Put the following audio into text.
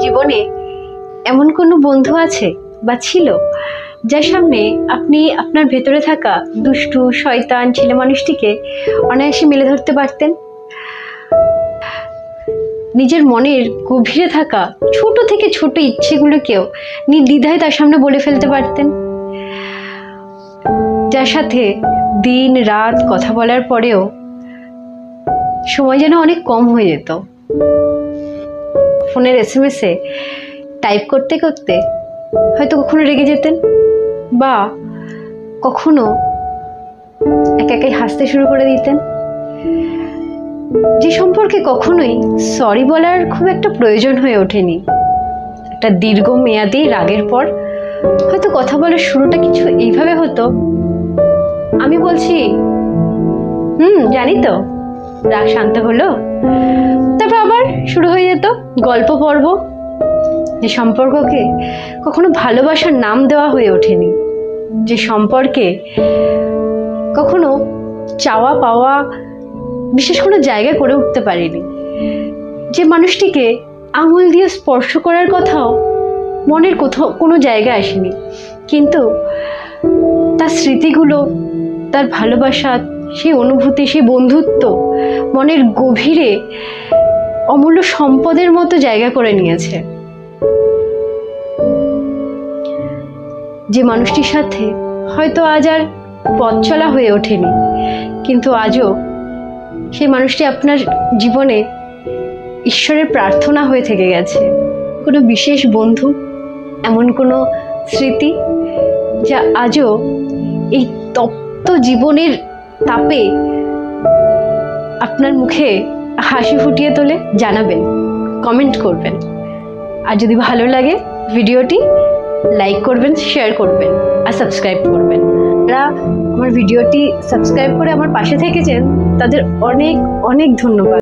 জীবনে এমন কোনো বন্ধু আছে বা ছিল যার সামনে আপনি আপনার ভেতরে থাকা দুষ্টু শয়তান ছেলে মানুষটিকে অনায়াসে মেলে ধরতে পারতেন? নিজের মনের গভীরে থাকা ছোট থেকে ছোট ইচ্ছেগুলোকেও নির্দ্বিধায় তার সামনে বলে ফেলতে পারতেন? যার সাথে দিন রাত কথা বলার পরেও সময় যেন অনেক কম হয়ে যেত। ফোনের SMS-এ টাইপ করতে করতে হয়তো কখনো রেগে যেতেন, বা কখনো একা একাই হাসতে শুরু করে দিতেন। যে সম্পর্কে কখনোই সরি বলার খুব একটা প্রয়োজন হয়ে ওঠেনি। একটা দীর্ঘ মেয়াদী রাগের পর হয়তো কথা বলার শুরুটা কিছু এইভাবে হতো, আমি বলছি জানি তো। রাগ শান্ত হলো, তারপর আবার শুরু হয়ে যেত গল্প পর্ব। যে সম্পর্ককে কখনো ভালোবাসার নাম দেওয়া হয়ে ওঠেনি, যে সম্পর্কে কখনো চাওয়া পাওয়া বিশেষ কোনো জায়গা করে উঠতে পারেনি, যে মানুষটিকে আঙুল দিয়ে স্পর্শ করার কথাও মনের কোথাও কোনো জায়গা আসেনি, কিন্তু তার স্মৃতিগুলো, তার ভালোবাসা, সেই অনুভূতি, সেই বন্ধুত্ব মনের গভীরে অমূল্য সম্পদের মতো জায়গা করে নিয়েছে। যে মানুষটির সাথে হয়তো আজ আর পথ চলা হয়ে ওঠেনি, কিন্তু আজও সেই মানুষটি আপনার জীবনে ঈশ্বরের প্রার্থনা হয়ে থেকে গেছে। কোনো বিশেষ বন্ধু, এমন কোনো স্মৃতি যা আজও এই তপ্ত জীবনের তাপে আপনার মুখে হাসি ফুটিয়ে তোলে? জানাবেন, কমেন্ট করবেন। আর যদি ভালো লাগে ভিডিওটি লাইক করবেন, শেয়ার করবেন আর সাবস্ক্রাইব করবেন। যারা আমার ভিডিওটি সাবস্ক্রাইব করে আমার পাশে থেকেছেন তাদের অনেক অনেক ধন্যবাদ।